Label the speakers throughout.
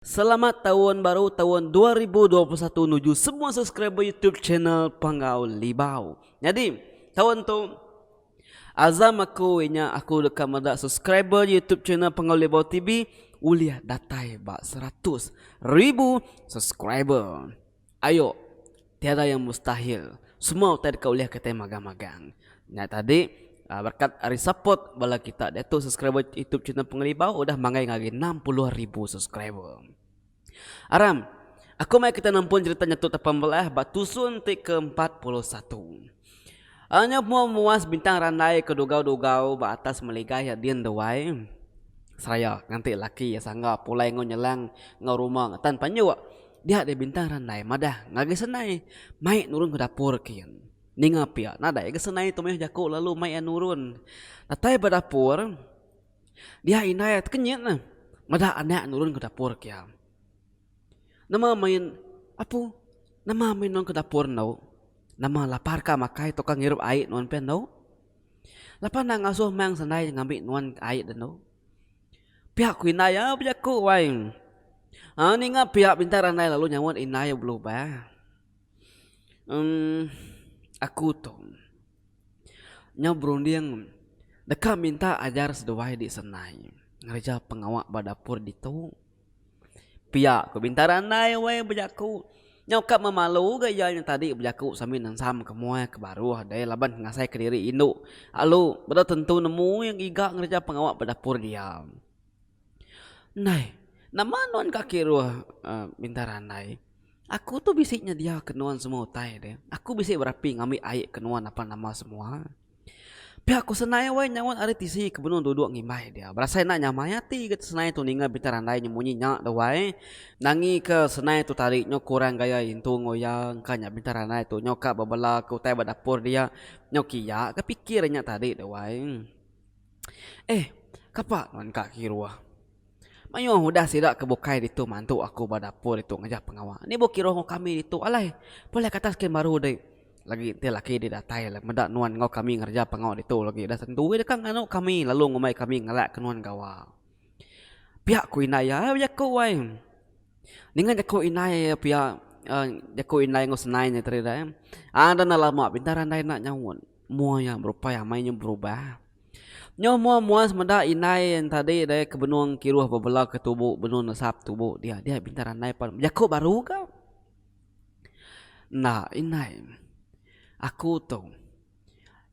Speaker 1: Selamat tahun baru tahun 2021 menuju semua subscriber YouTube channel PANGGAU LIBAU. Jadi tahun tu azam aku dekat madak subscriber YouTube channel PANGGAU LIBAU TV uliah datai bak 100,000 subscriber. Ayo, tiada yang mustahil. Semua tadi kau uliah kata magang-magang. Nah tadi berkat hari support bala kita dia tu subscriber YouTube channel PANGGAU LIBAU udah mangai ngagi 60,000 subscriber. Aram, aku mai kita nampun cerita Ntatup Tapang Belah bak Tusun ke-41. Hanya mau muas bintang randai ke dugau-dugau bak atas meligah ya dian dewai. Seraya nganti laki ya sangga pulai ngau nyelang ngau rumah ngatan panyu. Dia ada bintang randai madah ngagi senai mai nurun ke dapur kian. Ninga pia nada ya senai tu meh jaku lalu mai nurun. Natai ba dapur dia inayat kenyat na. Madah anak nurun ke dapur kian. Nama main apa? Nama main non ke dapur nau. Nama lapar ka makai tukang ngirup air non pen nau. Lapar nang asuh mang sanai ngambil non air dan nau. Pihak ku inaya pihak ku wain. Ni ngap pihak bintaran nai lalu nyawon inaya belum ba. Aku tu nyaw berunding deka minta ajar sedawai di senai. Ngerja pengawak badapur di tu. Pihak ku bintaran nai wai bejaku. Nyau kap memalu gaya yang tadi bejaku sambil nansam ke muai ke baru ada laban ngasai ke diri induk. Lalu betul tentu nemu yang iga ngerja pengawak badapur dia. Nai, nama non kaki ruah bintaran nai. Aku tu bisiknya dia kenuan semua utai deh. Aku bisik berapi ngambil air kenuan apa nama semua. Pihak ku senai wai nyawan ari tisi kebenun duduk ngimbai dia. Berasa nak nyamayati ke senai tu ninggal bintaran nai nyemunyi nyak dawai. Nangi ke senai tu tarik nyok kurang gaya intu ngoyang kanya bintaran nai tu nyoka babala ke utai badapur dia nyokia kepikirnya tadi dawai. Kapak non kaki ruah. Mayo udah sidak kebukai itu mantu aku badapur itu ngajak pengawal. Ni buki roh kami itu alai. Boleh kata sekian baru deh. Lagi dia laki dia datai lah medak nuan ngau kami ngerja pengawal itu lagi dah tentu we dekang anu kami lalu ngomai kami ngelak kenuan gawa. Pihak ku inaya jaku wai. Dengan jaku inaya pihak jaku inaya ngau senai nya tadi dah. Ada na lama bintaran dai nak nyawon. Mua yang berupaya mainnya berubah. Nyo mua semeda inai yang tadi dari kebenuang kiruah bebelah ke tubuh benun nasab tubuh dia bintaran nai pan jaku baru kau. Nah inai aku tu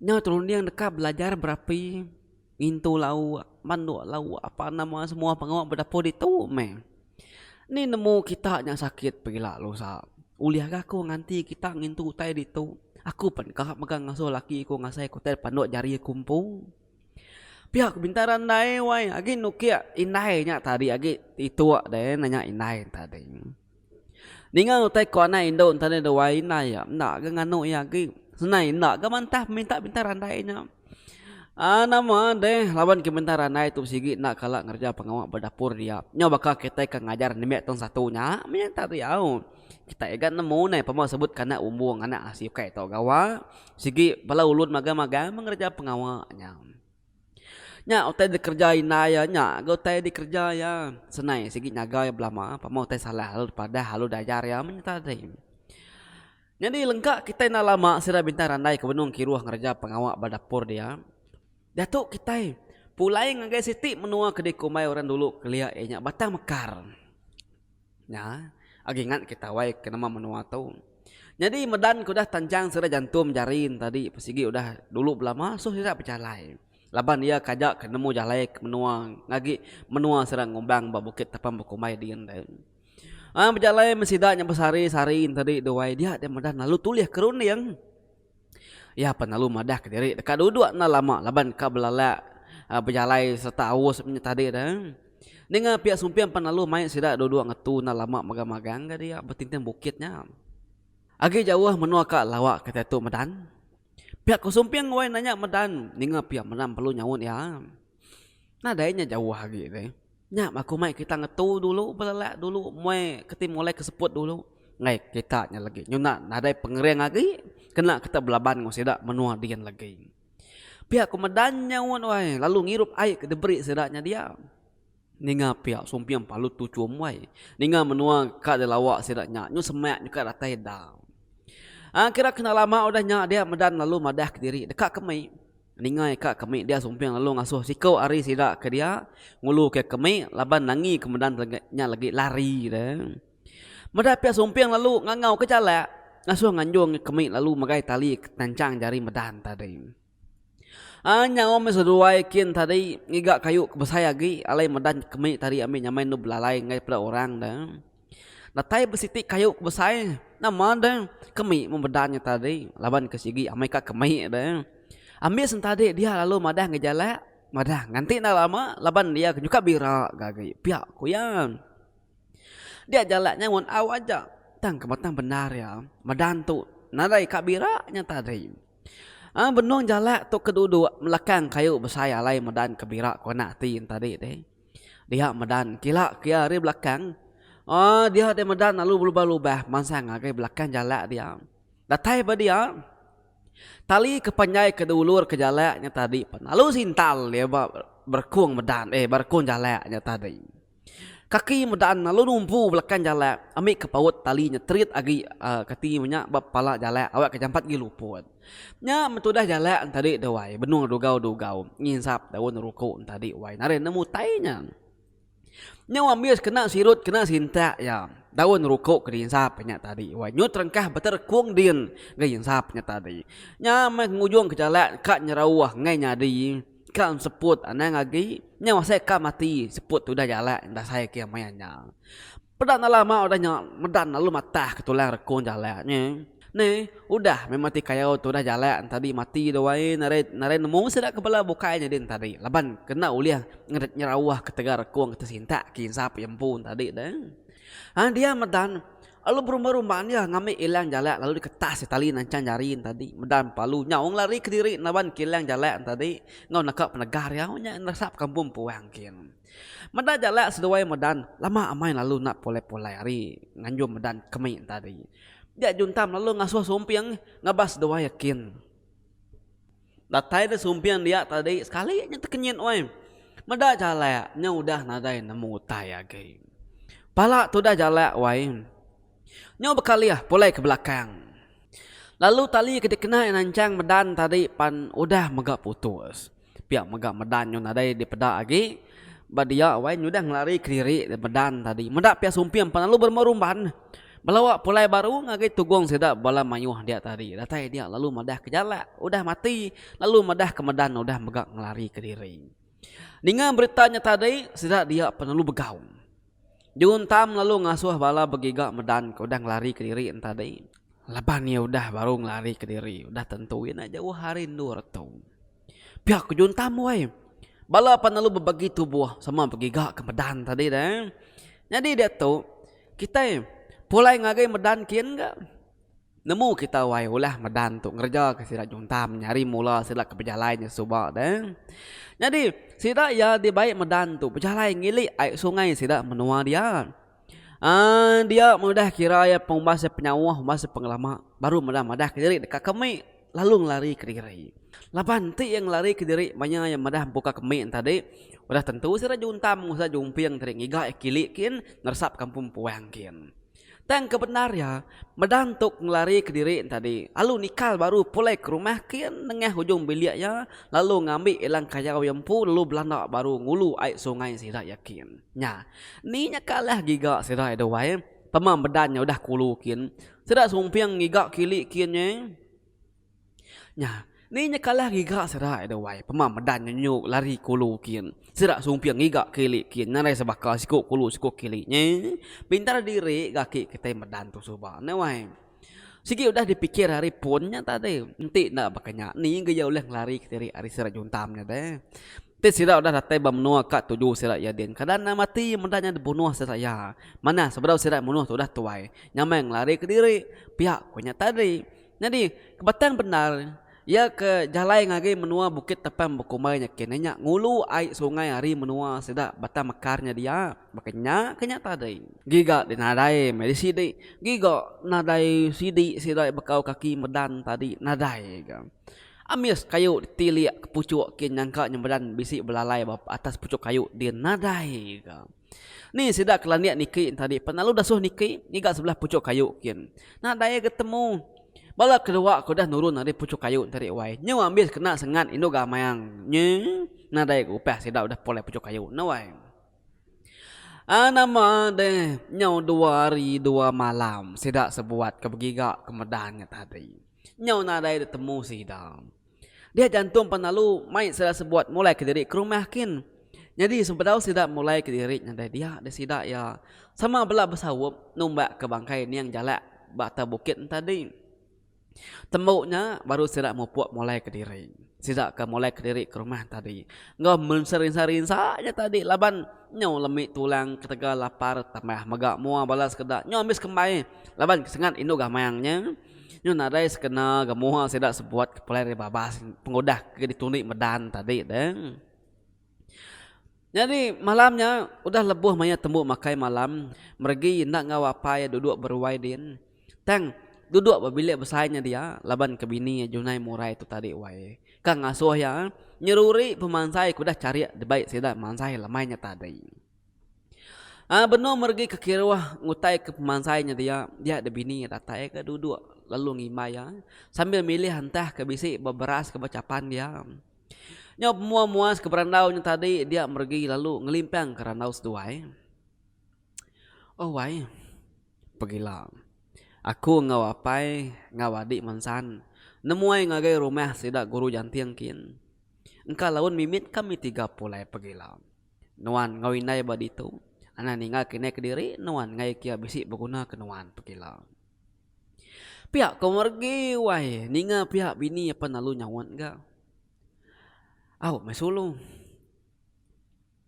Speaker 1: nyo turun dia dekat belajar berapi intu lau mandu lau apa nama semua pengawak berdapur itu meh. Ni nemu kita yang sakit pergi lalu sa. Uliah aku nganti kita ngintu utai itu. Aku pan kahap megang ngasuh laki aku ngasai ku tel panduk jari kumpul. Pihak bintaran nai wai agi nukia inai nya tadi agi itu deh nanya inai tadi. Ninga utai kona indo tadi do wai inai ya nak ke nganu ya agi senai nak ke mantap minta bintaran nai nya. Nama deh lawan ke bintaran nai tu sigi nak kalak ngerja pengawak berdapur dia. Nya bakal kita ke ngajar nimek tong satunya minta riau. Kita egan nemu nai pama sebut kana umbung anak asih kai tau gawa. Sigi bala ulun maga-maga mengerja pengawaknya. Nya utai dikerja inaya nya utai dikerja ya senai sigi nyaga ya belama pamau utai salah halu pada halu dajar ya menyata deh. Jadi lengkap kita na lama sira bintaran dai kebenung kiruah ngerja pengawak badapur dia. Datuk kita pulai ngagai siti menua kedai kumai orang dulu kelia nya batang mekar. Nya agingat kita wai ke nama menua tu. Jadi medan kudah tanjang sira jantum jarin tadi pasigi udah dulu belama so sira berjalai. Laban dia kajak ke nemu jalai ke menua ngagi menua serang ngombang ba bukit tapang bekumai dian dah. Berjalai mesidaknya besari-sarin tadi dewai dia medan lalu tuliah kerun yang ya pan lalu madah ke diri dekat duduk na lama laban ka belala berjalai setahun sebenarnya tadi dah. Dengan pihak sumpian pan lalu main sidak duduk ngetu na lama magang-magang ka dia bertintin bukitnya. Agi jauh menua ka lawak kata tu medan. Pihak kusumpiang wai nanya medan ninga pihak medan perlu nyawon ya. Nah dayanya jauh lagi deh. Nya aku mai kita ngetu dulu belak dulu mai ketim mulai keseput dulu. Ngai kita nya lagi. Nyuna nadai pengereng lagi kena kita belaban ngosida menua dian lagi. Pihak ku medan nyawon wai lalu ngirup air ke debri sedaknya dia. Ninga pihak sumpiang palu tu cuamai. Ninga menua kat de lawak sedaknya. Nyu semak nyu kat datai dah. Kira kena lama udah nyak dia medan lalu madah ke diri. Dekat kemai. Ningai kat kemai dia sumpiang lalu ngasuh sikau ari sidak ke dia. Ngulu ke kemai laban nangi ke medan nya lagi lari dah. Madah pihak sumpiang lalu ngangau ke jalak. Ngasuh nganjung kemai lalu magai tali tancang jari medan tadi. Nyawa meseduai kin tadi ngigak kayu kebesaya gi alai medan kemik tadi ambil nyamai nu belalai ngai pada orang dah. Natai besiti kayu kebesaya nama dah kemik membedannya tadi laban kesigi amai ka kemik dah. Ambil sentade dia lalu madah ngejala madah nganti na lama laban dia juga bira gagai piak kuyang. Dia jalaknya ngon aw aja tang kematang benar ya medan tu nadai kabiranya tadi. Benuang jalak tu kedua melakang kayu besaya lai medan kebirak ko nak tin tadi deh. Dia medan kila kia ri belakang. Dia de medan lalu berubah-ubah mansang ngagai belakang jalak dia. Datai ba dia. Tali ke panjai ke dulur ke jalaknya tadi lalu sintal dia berkuang medan berkuang jalaknya tadi. Kaki medan lalu numpu belakang jalak ambil ke paut talinya terit agi kati nya bab pala jalak awak kejampat gi luput. Nya metudah jalak tadi dawai benung dugau nginsap daun ruko tadi wai naren nemu tainya. Nya ambil kena sirut kena sinta ya daun ruko ke insap nya tadi wai nyut rengkah beter kuang din ge insap nya tadi. Nya mengujung ke jalak ka nyerawah ngai nyadi kan seput anang lagi nyawa saya ka mati seput tu dah jalak dah saya kia mayanya. Pedan lama udah nya medan lalu matah ketulang rekon jalaknya. Nih, udah memati kayau tu dah jalak tadi mati doai nare nemu sedak kepala bukainya din tadi. Laban kena uliah ngeret nyerawah ke tegar rekon ke sinta kinsap yang pun tadi dah. Dia medan lalu berumah-rumah dia ngambil ilang jalak lalu diketas tali nancang jarin tadi medan palu nyaung lari ke diri naban kilang jalak tadi ngau nakak penegar ya nya nasap kampung puang kin medan jalak seduai medan lama amai lalu nak polai-polai hari nganjum medan kemai tadi dia juntam lalu ngasuh sumpiang ngabas seduai yakin datai de sumpiang dia tadi sekali nya terkenyit oi medan jalak nya udah nadai nemu tai age pala tu dah jalak wai. Nyawa bekaliah polai ke belakang. Lalu tali ke dikena nancang medan tadi pan udah megak putus. Pihak megak medan nyo nadai di pedak lagi. Badia awai udah ngelari ke diri medan tadi. Medak pihak sumpiang pan lalu bermerumban. Melawak polai baru ngagai tugong sedak bala mayuh dia tadi. Datai dia lalu madah ke jalak. Udah mati. Lalu madah ke medan udah megak ngelari ke diri. Dengan beritanya tadi sedak dia pan lalu begaung. Juntam lalu ngasuh bala begigak medan ke udah ngelari ke diri tadi. Laban ya udah baru ngelari ke diri. Udah tentuin aja hari ndur tu. Pihak ke juntam wai. Bala pan lalu berbagi tubuh sama begigak ke medan tadi dah. Jadi dia tu kita pulai ngagai medan kian enggak? Nemu kita wai ulah medan tu ngerja ke sira juntam nyari mula sila ke berjalannya suba dah. Jadi sida ya di baik medan tu berjalan ngilik air sungai sida menua dia. Dia mudah kira ya pengumbas penyawah umbas pengelama baru madah ke diri dekat kemik lalu ngelari ke diri. Laban ti yang lari ke diri banyak yang madah buka kemik tadi udah tentu sida juntam usa jumpiang tadi ngigak kilik kin nersap kampung puang kin. Tang kebenar ya medan tuk ngelari ke diri tadi lalu nikal baru pulai ke rumah kian nengah hujung bilik ya lalu ngambil ilang kayau yang pu lalu belanda baru ngulu air sungai sidak yakin nya ni nya kalah giga sidak ada wae pemam medannya udah kulu kin sidak sumpiang ngigak kilik kiannya nya ni nya kalah giga sidak ada wae pemam medannya nyuk lari kulu kin sidak sumpiang ngigak kilik kin narai sebaka sikuk kulu sikuk kiliknya pintar diri gaki kita medan tu suba ne wae sigi udah dipikir hari punnya tadi nanti nak bakanya ni gaya ulah lari ke diri hari sidak juntamnya deh ti sidak udah datai bamnua kat tujuh sidak ya den kadang mati medannya dibunuh sidak ya mana seberau sidak bunuh tu udah tuai nyameng lari ke diri pihak kunya tadi jadi kebetulan benar ya ke jalai ngagai menua bukit Tapang Belah kenanya ngulu air sungai hari menua sedak bata mekarnya dia makanya kenya tadi giga dinadai medisi di giga nadai sidi sidai bekau kaki medan tadi nadai ga Amis kayu tiliak ke pucuk kin nyangka nyembedan bisi belalai atas pucuk kayu dia nadai ka. Ni sidak kelaniak niki tadi penalu dasuh niki niga sebelah pucuk kayu kin. Nadai ketemu. Bala kedua aku dah nurun dari pucuk kayu tadi wai. Nyu ambil kena sengat indo gamayang. Nyu nadai ku upah sidak udah polai pucuk kayu na wai. Nama deh nyau 2 hari 2 malam sidak sebuat kebegiga kemedannya tadi. Nyau nadai ketemu sidak. Dia jantung penalu mai sidak sebuat mulai ke diri ke rumah kin. Jadi sebenarnya sidak mulai ke diri nadai dia sidak ya sama belah bersawup numbak ke bangkai ni yang jalak bata bukit tadi. Tembuknya baru sidak mau puak mulai ke diri. Sidak ke mulai ke diri ke rumah tadi. Ngau menserin-serin saja tadi laban nyau lemik tulang ketega lapar tambah megak mua balas kedak. Nyau habis kembali laban kesengat indo gamayangnya. Nyau nadai sekena gamuha sidak sebuat kepulai babas pengodah ke ditunik medan tadi deh. Jadi malamnya udah lebuh maya tembuk makai malam. Mergi nak ngau apa ya duduk berwai din. Tang duduk berbilik besarnya dia laban ke bini junai murai itu tadi wai. Kang ngasuh ya nyeruri pemansai kudah cari debaik sidak mansai lamainya tadi. Benar mergi ke kirwah ngutai ke pemansainya dia ada bini datai ke duduk lalu ngimai ya sambil milih hantah ke bisi beberas ke bacapan dia. Nyop muas ke berandaunya tadi dia mergi lalu ngelimpang ke randau seduai. Oh wai pergilah. Aku ngawapai ngawadi mansan. Nemuai ngagai rumah sidak guru jantiang kin. Engkau lawan mimit kami 30 pergilah. Nuan ngawinai baditu. Anak ningal kini ke diri. Nuan ngai kia bisi berguna ke nuan pergilah. Pihak kau mergi wai. Ninga pihak bini apa nalu nyawan ga. Mesulu.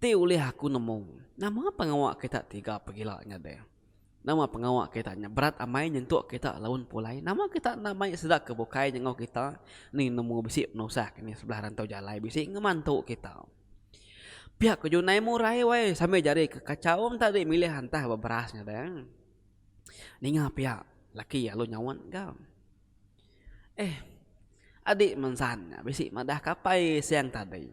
Speaker 1: Ti ulih aku nemu. Nama pengawak kita 3 pergilah deh. Nama pengawak kita berat amai nyentuk kita lawan pulai. Nama kita namai sedak kebukai jengau kita. Ni nemu bisi penusah ni sebelah rantau jalai bisi ngemantuk kita. Pihak kejunai murai wai sampai jari ke kacau tadi milih hantah beberasnya deh. Ninga pihak laki ya lu nyawan gam. Adik mensan bisi madah kapai siang tadi.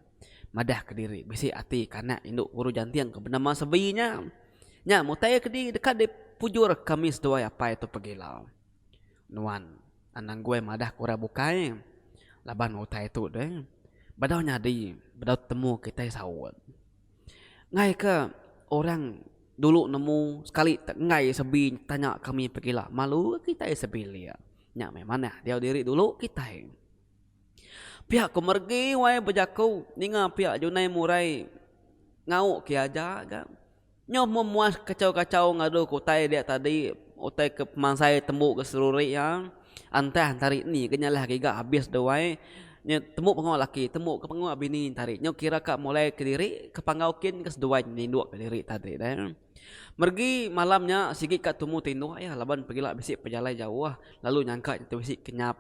Speaker 1: Madah ke diri bisi ati karena induk guru jantiang ke bernama sebinya. Nya mutai ke di dekat di pujur Kamis doa apa itu pergilah. Nuan anang gue madah kura bukai. Laban mutai itu deh. Badau nyadi, badau temu kita sawat. Ngai ke orang dulu nemu sekali ngai sebi tanya kami pergilah. Malu kita sebi ya. Nya memang dia diri dulu kita. Pihak ku mergi wai bejaku ninga pihak junai murai ngau ki aja ga. Nyom memuas kacau-kacau ngadu kutai dia tadi utai ke pemansai tembuk ke seruri yang antah antari ni kenyalah giga habis doai nya tembuk pengawak laki tembuk ke pengawak bini tarik nyo kira kak mulai ke diri ke panggaukin ke seduai ni dua ke diri tadi dah. Mergi malamnya sikit kat temu tindu ya laban pergilah bisik pejalai jauh lalu nyangka itu bisik kenyap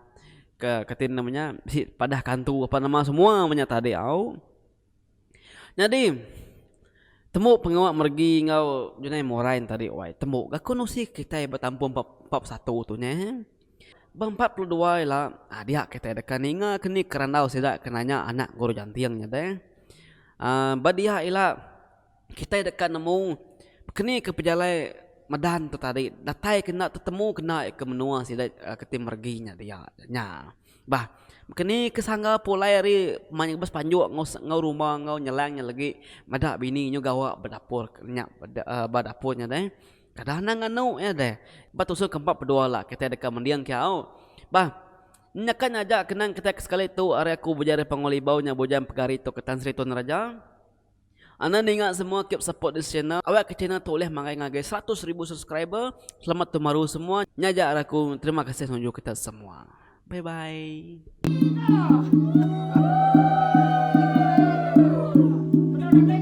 Speaker 1: ke ketin namanya bisik padah kantu apa nama semua namanya tadi au. Jadi temu pengawak mergi ngau junai morain tadi wai temu gak nusi kita bertampung 41 tu nya bang 42 lah dia kita dekat ninga kini kerandau sidak kenanya anak guru jantiangnya deh badia ila kita dekat nemu kini ke pejalai medan tu tadi datai kena tetemu kena ke menua sidak ketim merginya dia nya bah kini kesangga pulai hari banyak bas panjuk ngau rumah ngau nyelangnya lagi madak bini nyu gawa berdapur nyak berdapurnya deh kadang-kadang anu ya deh batusul keempat berdua lah kita dekat mendiang kiau bah nyakan aja kenang kita sekali tu area aku bujare PANGGAU LIBAU BujangPegari TuanRaja anda ingat semua Keepsupport di channel awak ke channel tu oleh ngagai 100,000 subscriber selamat tumaru semua nyaja aku terima kasih tunjuk kita semua bye bye.